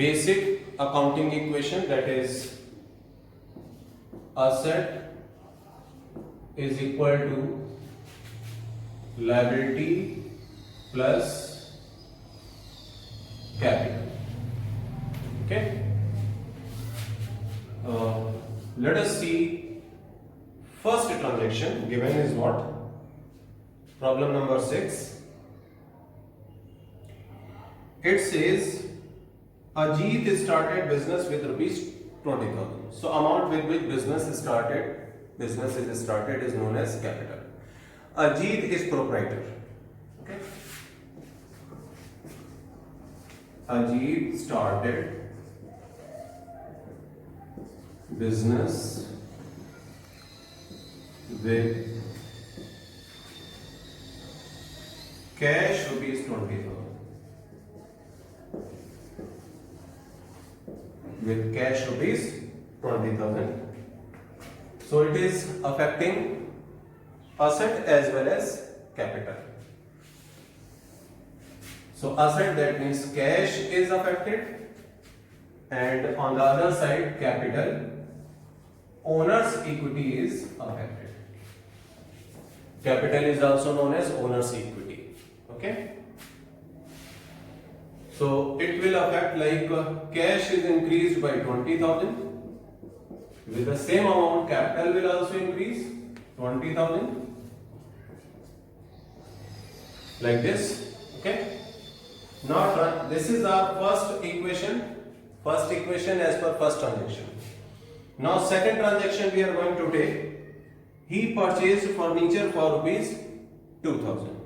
basic accounting equation, that is asset is equal to liability plus capital. Okay. Let us see first transaction given is what? Problem number 6. It says Ajit started business with rupees 20,000. So amount with which business is started is known as capital. Ajit is proprietor. Okay. Ajit started business with cash rupees 20,000. With cash rupees 20,000. So it is affecting asset as well as capital. So asset, that means cash is affected, and on the other side capital, owner's equity is affected. Capital is also known as owner's equity. Okay. So it will affect, like cash is increased by 20,000. With the same amount, capital will also increase 20,000. Like this. Okay. Now this is our first equation. First equation as per first transaction. Now second transaction we are going to take. He purchased furniture for rupees 2,000.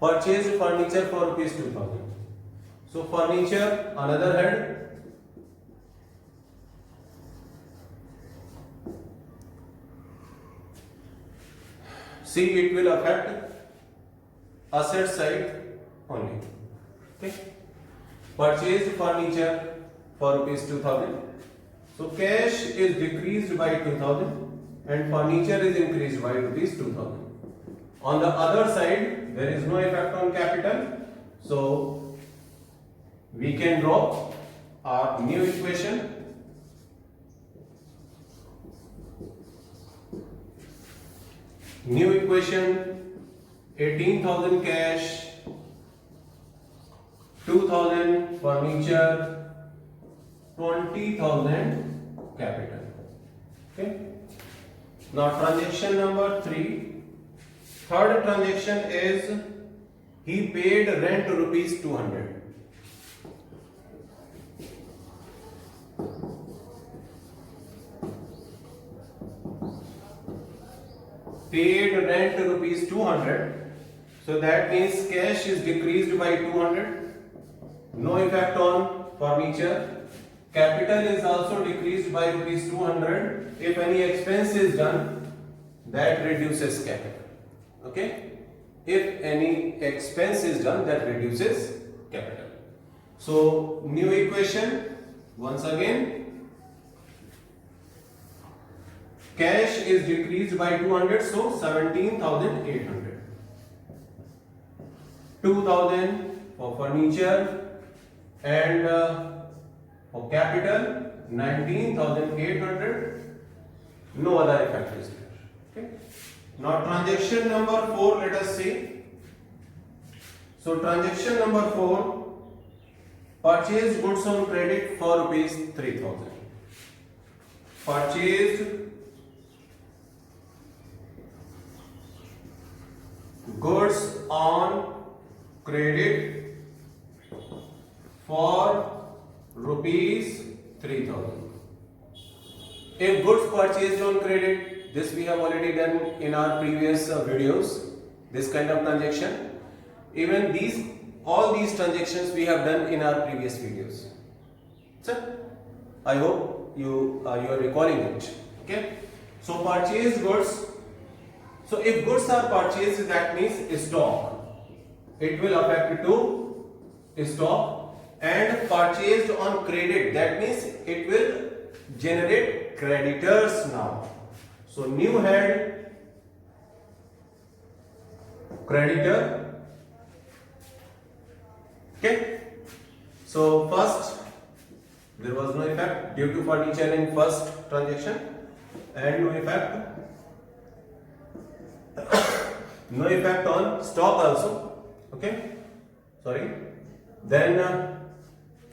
Purchased furniture for rupees 2,000. So furniture, another head. See, it will affect asset side only. Okay. Purchased furniture for rupees 2,000. So cash is decreased by 2,000 and furniture is increased by rupees 2,000. On the other side, there is no effect on capital. So we can draw our new equation. New equation, 18,000 cash, 2,000 furniture, 20,000 capital. Okay. Now transaction number 3. Third transaction is he paid rent rupees 200. Paid rent rupees 200. So that means cash is decreased by 200. No effect on furniture. Capital is also decreased by rupees 200. If any expense is done, that reduces capital. Okay. If any expense is done, that reduces capital. So new equation once again. Cash is decreased by 200, so 17,800. 2,000 for furniture and for capital 19,800. No other effect is there. Okay. Now transaction number 4, let us see. So transaction number 4, purchased goods on credit for rupees 3,000. Purchased goods on credit for rupees 3,000. If goods purchased on credit, this we have already done in our previous videos, this kind of transaction. Even all these transactions we have done in our previous videos. So I hope you are recalling it. Okay. So purchased goods. So if goods are purchased, that means stock. It will affect to stock. and purchased on credit. That means it will generate creditors now. So new head, creditor. Okay. So first there was no effect due to furniture in first transaction, and no effect on stock also. Okay, sorry. Then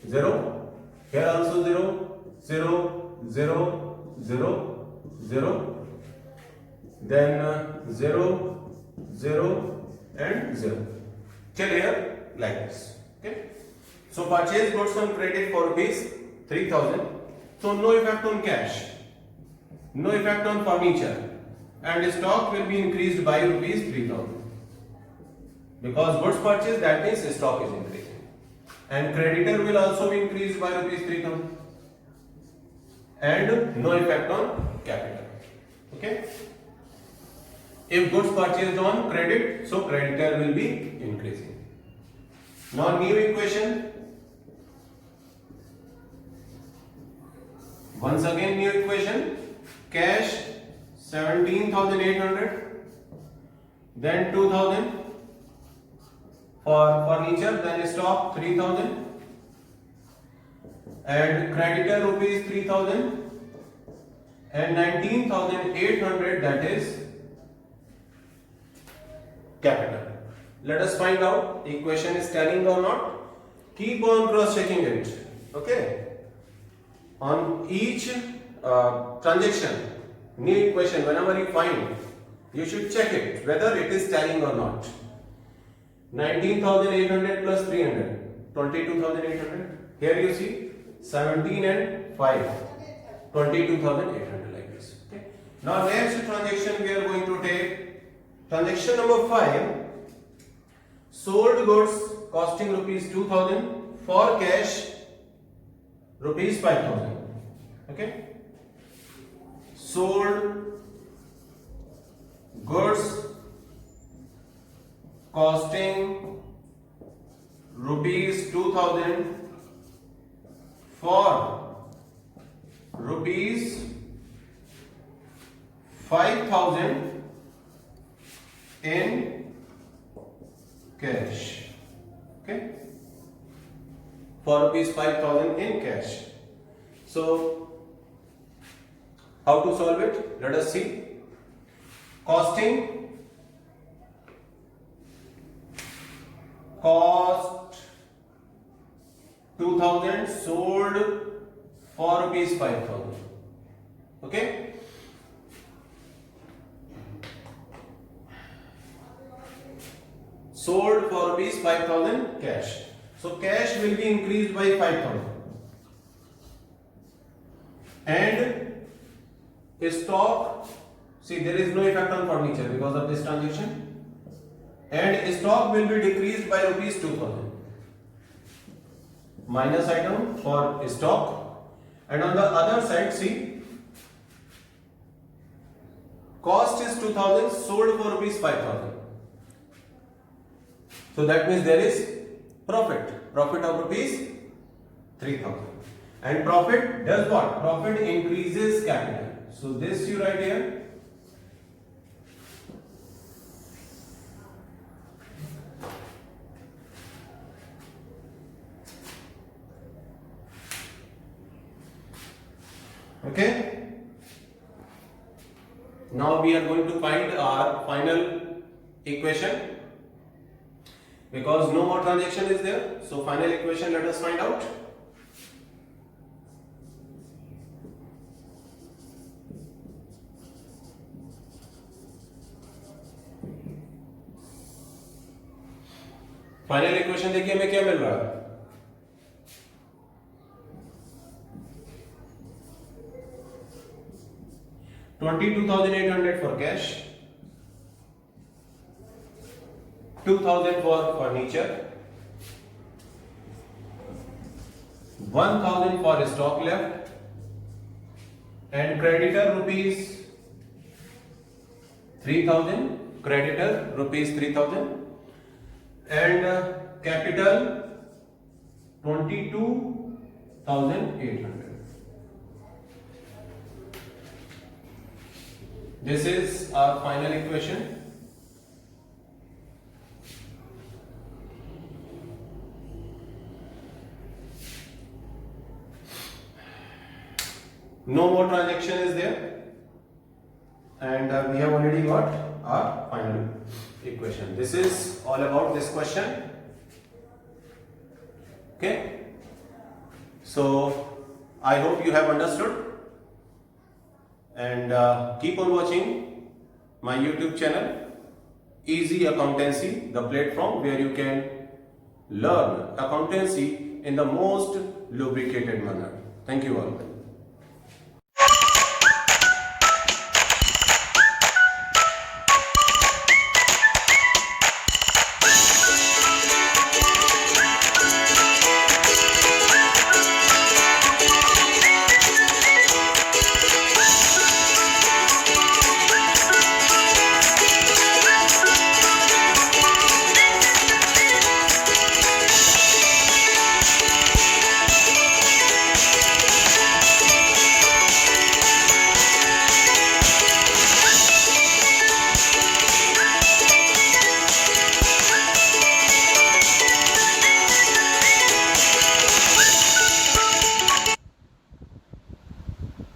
0, here also 0, 0, 0, 0, 0, then 0, 0 and 0. Till here like this. Okay. So purchase goods on credit for rupees 3000. So no effect on cash, no effect on furniture, and stock will be increased by rupees 3000. Because goods purchased, that means stock is increasing, and creditor will also be increased by rupees 3000, and no effect on capital. Okay. If goods purchased on credit, so creditor will be increasing. Now new equation. Once again new equation. Cash 17,800, then 2,000 for furniture, then stock 3,000, and creditor rupees 3,000, and 19,800, that is capital. Let us find out equation is telling or not. Keep on cross checking it. Okay. On each transaction, new equation, whenever you find, you should check it whether it is telling or not. 19,800 plus 300, 22,800. Here you see 17 and 5, 22,800 like this. Okay. Now next transaction we are going to take transaction number 5. Sold goods costing rupees 2,000 for cash rupees 5,000. Okay. Sold goods costing rupees 2,000 for rupees 5,000 in cash. Okay. For rupees 5,000 in cash. So how to solve it? Let us see. Costing, cost 2,000, sold for rupees 5,000. Okay. Sold for rupees 5,000 cash. So cash will be increased by 5,000, and stock, see there is no effect on furniture because of this transaction, and stock will be decreased by rupees 2,000. Minus item for stock, and on the other side see cost is 2,000, sold for rupees 5,000. So that means there is profit of rupees 3,000, and profit does what? Profit increases capital. So this you write here. Okay. Now we are going to find our final equation. Because no more transaction is there, so final equation let us find out. Final equation देखिए हमें क्या मिल रहा है. 22,800 for cash, 2,000 for furniture, 1,000 for stock left, and creditor rupees 3,000, creditor rupees 3,000, and capital 22,800. This is our final equation. No more transaction is there, and we have already got our final equation. This is all about this question. Okay, so I hope you have understood, and keep on watching my YouTube channel, Easy Accountancy, the platform where you can learn accountancy in the most lubricated manner. Thank you all.